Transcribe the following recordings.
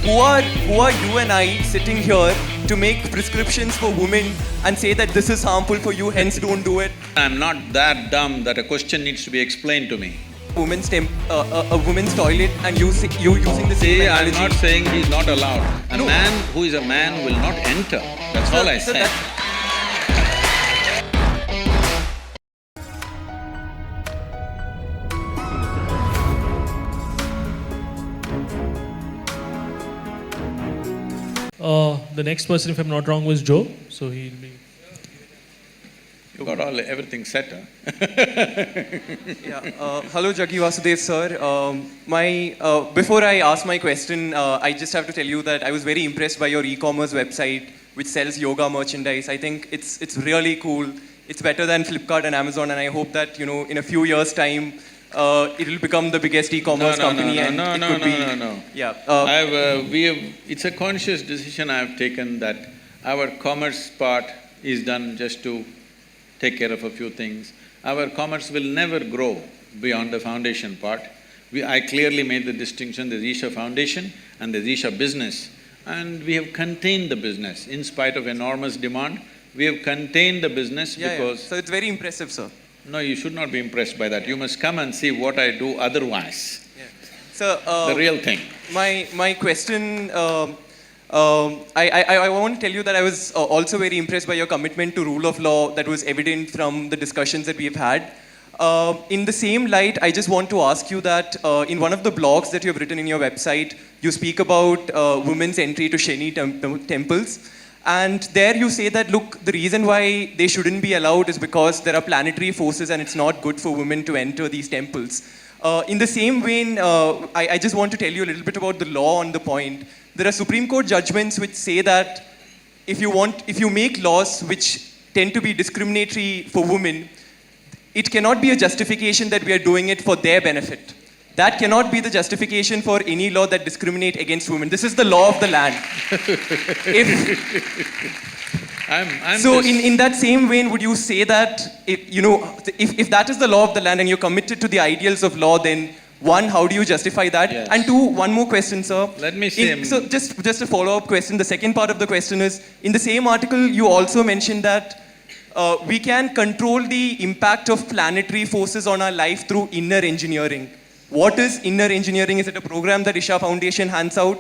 who are you and I sitting here to make prescriptions for women and say that this is harmful for you, hence don't do it? I'm not that dumb that a question needs to be explained to me. A woman's toilet and you using the same See, analogy. I'm not saying he's not allowed. A No. man who is a man will not enter. That's all I Sir, said. The next person, if I'm not wrong, was Joe. So he'll be. You got everything set, huh? Hello, Jaggi Vasudev sir. Before I ask my question, I just have to tell you that I was very impressed by your e-commerce website, which sells yoga merchandise. I think it's really cool. It's better than Flipkart and Amazon, and I hope that in a few years' time, it will become the biggest e-commerce company. No. Yeah. It's a conscious decision I have taken that our commerce part is done just to take care of a few things. Our commerce will never grow beyond the foundation part. I clearly made the distinction, there's Isha Foundation and there's Isha Business. And we have contained the business. In spite of enormous demand, we have contained the business because… So it's very impressive, sir. No, you should not be impressed by that. You must come and see what I do otherwise. Yeah. So, The real thing. My question, I want to tell you that I was also very impressed by your commitment to rule of law that was evident from the discussions that we've had. In the same light, I just want to ask you that in one of the blogs that you have written in your website, you speak about women's entry to Shani temples. And there you say that, look, the reason why they shouldn't be allowed is because there are planetary forces and it's not good for women to enter these temples. In the same vein, I just want to tell you a little bit about the law on the point. There are Supreme Court judgments which say that if you make laws which tend to be discriminatory for women, it cannot be a justification that we are doing it for their benefit. That cannot be the justification for any law that discriminates against women. This is the law of the land. In that same vein, would you say that if that is the law of the land and you're committed to the ideals of law, then one, how do you justify that? Yes. And two, one more question, sir. Let me say… So just a follow-up question. The second part of the question is, in the same article, you also mentioned that we can control the impact of planetary forces on our life through inner engineering. What is inner engineering? Is it a program that Isha Foundation hands out?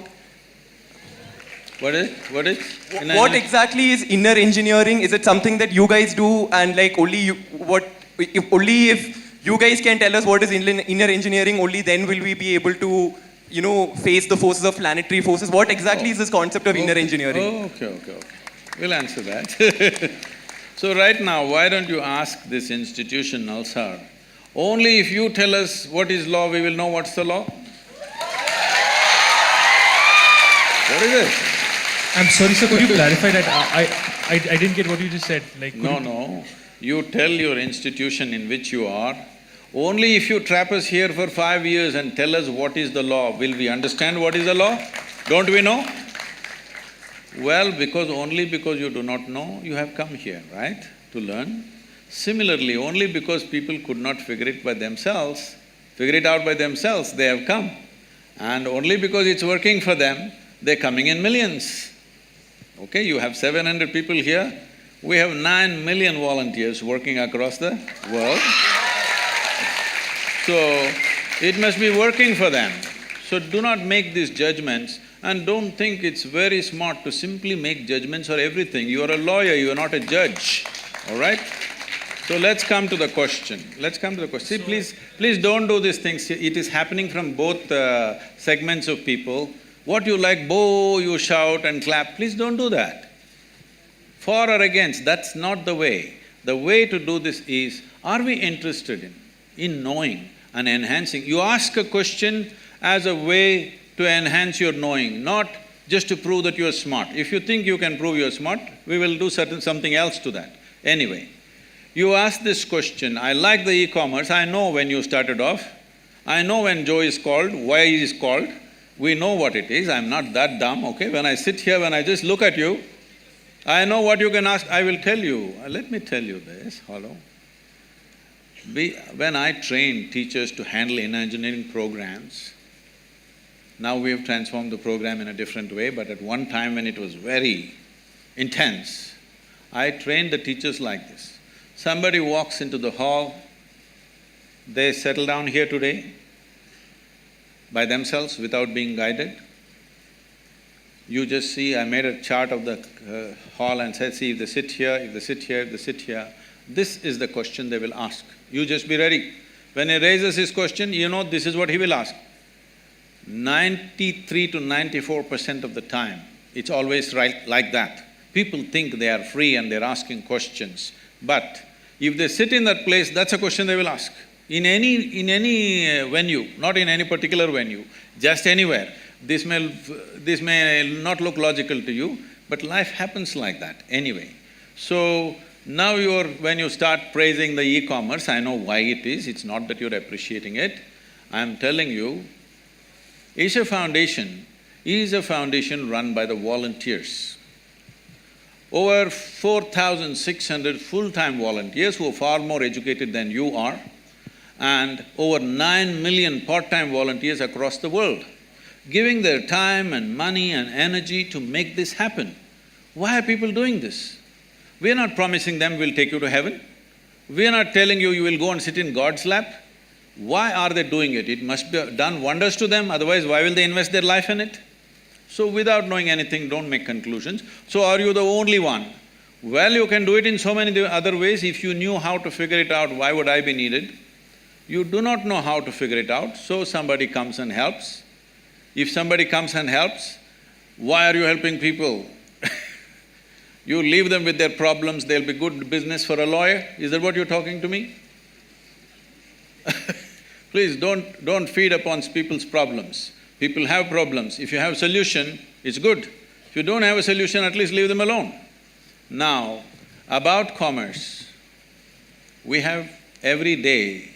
What is? What exactly is inner engineering? Is it something that you guys do and like if you guys can tell us what is inner engineering, only then will we be able to face the forces of planetary forces? What exactly is this concept of inner engineering? Okay. We'll answer that. So right now, why don't you ask this institution, Nalsar? Only if you tell us what is law, we will know what's the law. What is it? I'm sorry, sir. Could you clarify that? I didn't get what you just said. No. You tell your institution in which you are. Only if you trap us here for 5 years and tell us what is the law, will we understand what is the law? Don't we know? Well, only because you do not know, you have come here, right? To learn. Similarly, only because people could not figure it out by themselves, they have come. And only because it's working for them, they're coming in millions. Okay, you have 700 people here, we have 9 million volunteers working across the world. So, it must be working for them. So do not make these judgments and don't think it's very smart to simply make judgments for everything. You are a lawyer, you are not a judge, all right? So let's come to the question. See, please don't do these things. It is happening from both segments of people. What you like, you shout and clap, please don't do that. For or against, that's not the way. The way to do this is, are we interested in knowing and enhancing? You ask a question as a way to enhance your knowing, not just to prove that you are smart. If you think you can prove you are smart, we will do something else to that. Anyway, you ask this question, I like the e-commerce, I know when you started off, I know when Joe is called, why he is called, we know what it is, I'm not that dumb, okay? When I sit here, when I just look at you, I know what you can ask, I will tell you. Let me tell you this, hello. When I train teachers to handle inner engineering programs, Now we have transformed the program in a different way, but at one time when it was very intense, I trained the teachers like this. Somebody walks into the hall, they settle down here today by themselves without being guided. You just see, I made a chart of the hall and said, see, if they sit here, if they sit here, if they sit here, this is the question they will ask. You just be ready. When he raises his question, you know this is what he will ask. 93 to 94% of the time, it's always right like that. People think they are free and they're asking questions. But if they sit in that place, that's a question they will ask. In any venue, not in any particular venue, just anywhere. This may not look logical to you, but life happens like that anyway. So now when you start praising the e-commerce, I know why it is, it's not that you're appreciating it. I'm telling you, Isha Foundation is a foundation run by the volunteers. Over 4,600 full-time volunteers who are far more educated than you are, and over 9 million part-time volunteers across the world, giving their time and money and energy to make this happen. Why are people doing this? We are not promising them we'll take you to heaven. We are not telling you you will go and sit in God's lap. Why are they doing it? It must be done wonders to them, otherwise why will they invest their life in it? So without knowing anything, don't make conclusions. So are you the only one? Well, you can do it in so many other ways. If you knew how to figure it out, why would I be needed? You do not know how to figure it out, so somebody comes and helps. If somebody comes and helps, why are you helping people? You leave them with their problems, they'll be good business for a lawyer? Is that what you're talking to me? Please don't feed upon people's problems. People have problems. If you have a solution, it's good. If you don't have a solution, at least leave them alone. Now, about commerce, we have every day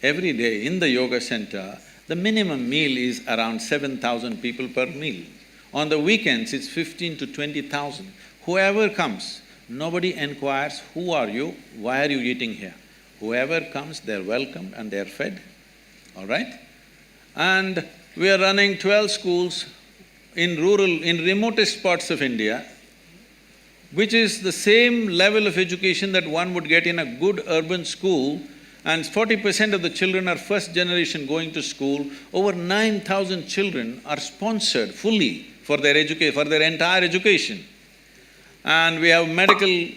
in the yoga center, the minimum meal is around 7,000 people per meal. On the weekends, it's 15 to 20,000. Whoever comes, nobody inquires, who are you, why are you eating here? Whoever comes, they're welcomed and they're fed, all right? And we are running 12 schools in remotest parts of India, which is the same level of education that one would get in a good urban school, and 40% of the children are first generation going to school. Over 9,000 children are sponsored fully for their entire education. And we have medical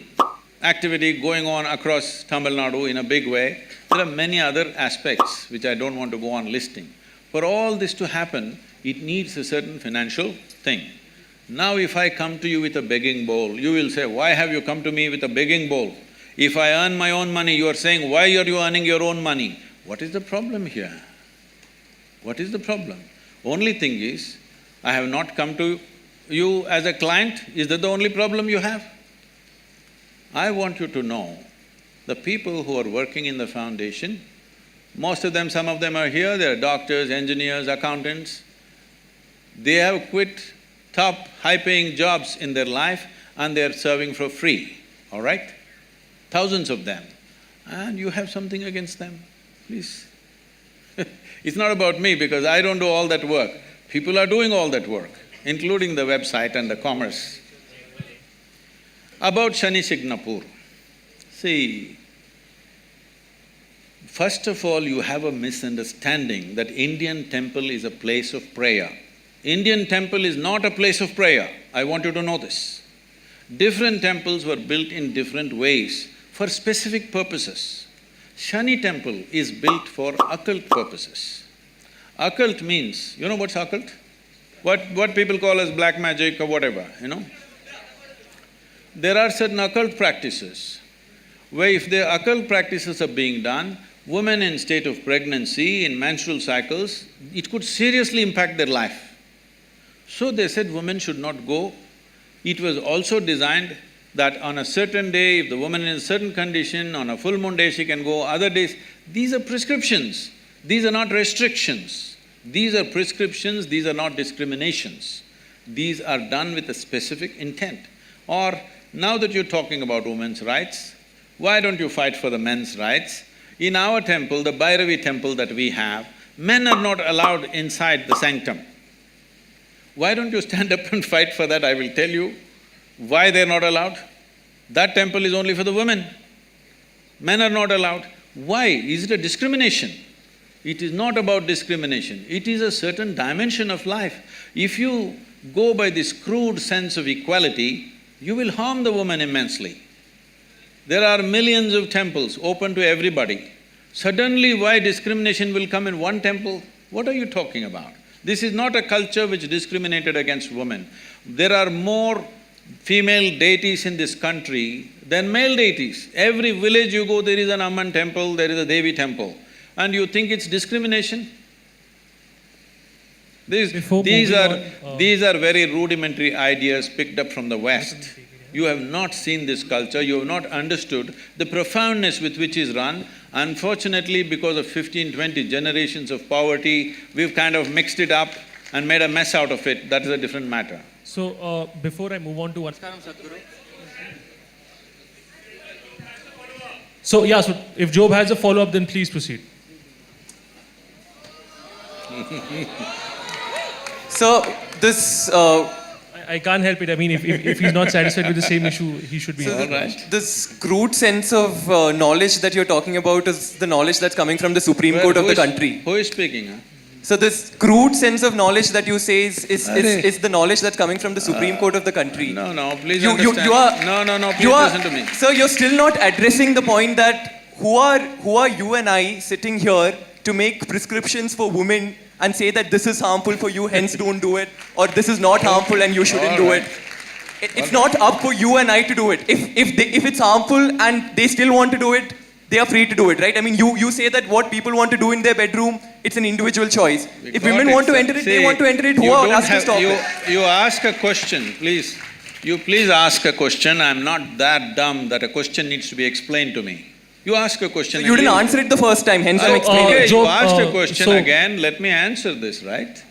activity going on across Tamil Nadu in a big way. There are many other aspects which I don't want to go on listing. For all this to happen, it needs a certain financial thing. Now if I come to you with a begging bowl, you will say, why have you come to me with a begging bowl? If I earn my own money, you are saying, why are you earning your own money? What is the problem here? What is the problem? Only thing is, I have not come to you as a client. Is that the only problem you have? I want you to know, the people who are working in the foundation, most of them, some of them are here, they're doctors, engineers, accountants. They have quit top high-paying jobs in their life and they're serving for free, all right? Thousands of them. And you have something against them, please. It's not about me because I don't do all that work. People are doing all that work, including the website and the commerce. About Shani Shignapur, see, first of all, you have a misunderstanding that Indian temple is a place of prayer. Indian temple is not a place of prayer. I want you to know this. Different temples were built in different ways for specific purposes. Shani temple is built for occult purposes. Occult means, you know what's occult? What people call as black magic or whatever, you know? There are certain occult practices where if the occult practices are being done, women in state of pregnancy, in menstrual cycles, it could seriously impact their life. So they said women should not go. It was also designed that on a certain day, if the woman is in a certain condition, on a full moon day she can go, other days… These are prescriptions, these are not restrictions. These are prescriptions, these are not discriminations. These are done with a specific intent. Or, now that you're talking about women's rights, why don't you fight for the men's rights? In our temple, the Bhairavi temple that we have, men are not allowed inside the sanctum. Why don't you stand up and fight for that? I will tell you why they're not allowed. That temple is only for the women. Men are not allowed. Why? Is it a discrimination? It is not about discrimination. It is a certain dimension of life. If you go by this crude sense of equality, you will harm the woman immensely. There are millions of temples open to everybody. Suddenly, why discrimination will come in one temple? What are you talking about? This is not a culture which discriminated against women. There are more female deities in this country than male deities. Every village you go, there is an Amman temple, there is a Devi temple. And you think it's discrimination? These are very rudimentary ideas picked up from the West. You have not seen this culture, you have not understood the profoundness with which is run. Unfortunately, because of 15, 20 generations of poverty, we've kind of mixed it up and made a mess out of it. That is a different matter. So, before I move on to one… So, yeah, so if Job has a follow-up, then please proceed. So, this… I can't help it. I mean, if he's not satisfied with the same issue, he should be… So All right. this crude sense of knowledge that you're talking about is the knowledge that's coming from the Supreme Court of the country. Who is speaking, huh? So this crude sense of knowledge that you say is the knowledge that's coming from the Supreme Court of the country. No, please You understand. are… No, please listen to me. Sir, you're still not addressing the point that who are you and I sitting here to make prescriptions for women and say that this is harmful for you, hence don't do it, or this is not harmful and you shouldn't do it. It's not up for you and I to do it. If it's harmful and they still want to do it, they are free to do it, right? I mean, you say that what people want to do in their bedroom, it's an individual choice. If women want to enter it, they want to enter it. Who are us to stop it? You ask a question, please. You please ask a question. I'm not that dumb that a question needs to be explained to me. You ask a question. You didn't answer it the first time, hence I'm explaining. Okay, Job, you asked a question so- again, let me answer this, right?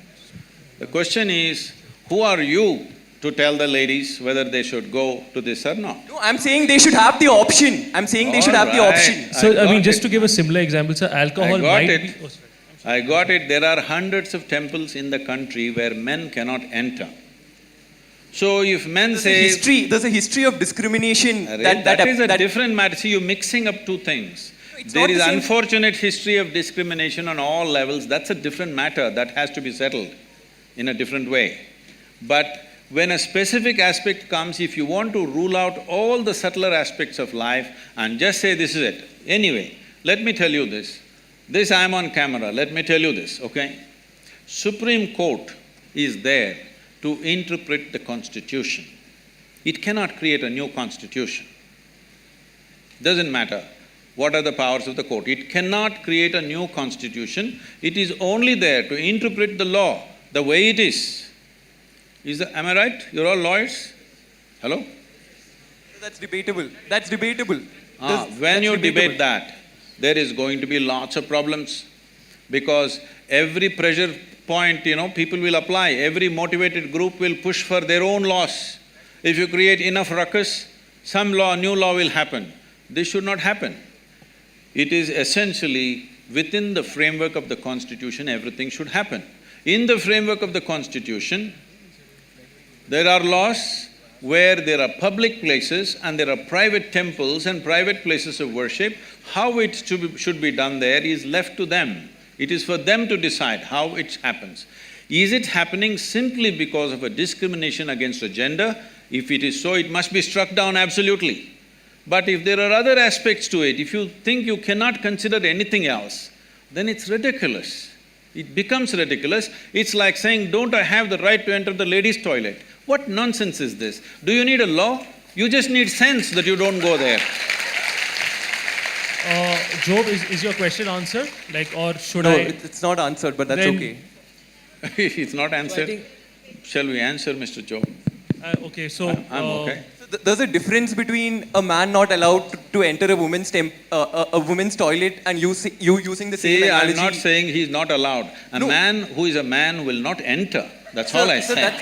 The question is, who are you to tell the ladies whether they should go to this or not? No, I'm saying they should have the option. I'm saying they should have the Alright. option. So, I mean, got just it. to give a similar example, sir, alcohol I got might it. be… Oh, sorry. I got it. There are hundreds of temples in the country where men cannot enter. So if men say… There's a history of discrimination that is a different matter. See, you're mixing up two things. It's There not is the same. unfortunate history of discrimination on all levels. That's a different matter. That has to be settled in a different way. But when a specific aspect comes, if you want to rule out all the subtler aspects of life and just say this is it. Anyway, let me tell you this. This I'm on camera, let me tell you this, okay? Supreme Court is there to interpret the Constitution. It cannot create a new Constitution. Doesn't matter what are the powers of the court. It cannot create a new Constitution. It is only there to interpret the law the way it is. Am I right? You're all lawyers? Hello? That's debatable. That's debatable. When you debate that, there is going to be lots of problems because every pressure point, people will apply. Every motivated group will push for their own laws. If you create enough ruckus, some new law will happen. This should not happen. It is essentially within the framework of the Constitution, everything should happen. In the framework of the Constitution, there are laws where there are public places and there are private temples and private places of worship. How it should be done there is left to them. It is for them to decide how it happens. Is it happening simply because of a discrimination against a gender? If it is so, it must be struck down absolutely. But if there are other aspects to it, if you think you cannot consider anything else, then it's ridiculous. It becomes ridiculous. It's like saying, don't I have the right to enter the ladies' toilet? What nonsense is this? Do you need a law? You just need sense that you don't go there. Job, is your question answered? Or should No, I… it's not answered, but that's Then- okay. It's not answered. Shall we answer, Mr. Job? Okay, so… I'm okay. So there's a difference between a man not allowed to enter a woman's toilet and you using the same See, analogy. I'm not saying he's not allowed. A No. man who is a man will not enter. That's So- all I so said.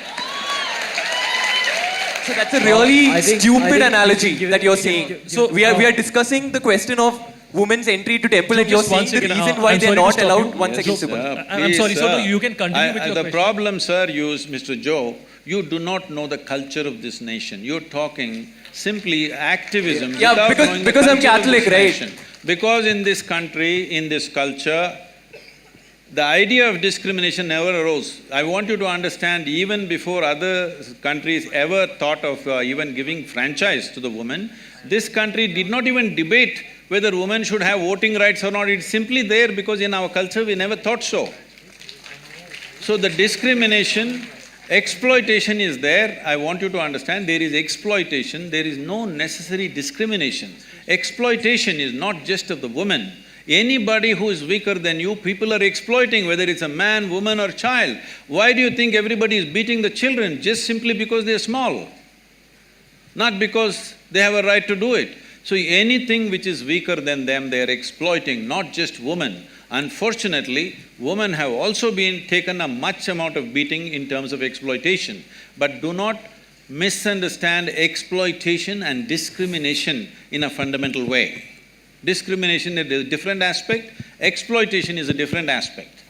So that's a really I think stupid you analogy should give that it- you're give saying. it- So we are discussing the question of women's entry to temple, So and you're just one saying the second, reason why I'm they're sorry to not stop allowed. you. One second, So, Subbu. I'm sorry, so Please, you can continue with your the question. problem, sir, Mr. Joe, you do not know the culture of this nation. You're talking simply activism Yeah, without because- knowing the because I'm culture of Catholic, this right? nation. Because in this country, in this culture, the idea of discrimination never arose. I want you to understand, even before other countries ever thought of even giving franchise to the woman, this country did not even debate whether women should have voting rights or not. It's simply there because in our culture we never thought so. So the discrimination, exploitation is there. I want you to understand, there is exploitation, there is no necessary discrimination. Exploitation is not just of the woman. Anybody who is weaker than you, people are exploiting, whether it's a man, woman or child. Why do you think everybody is beating the children? Just simply because they're small, not because they have a right to do it. So anything which is weaker than them, they are exploiting, not just women. Unfortunately, women have also been taken a much amount of beating in terms of exploitation. But do not misunderstand exploitation and discrimination in a fundamental way. Discrimination is a different aspect, exploitation is a different aspect.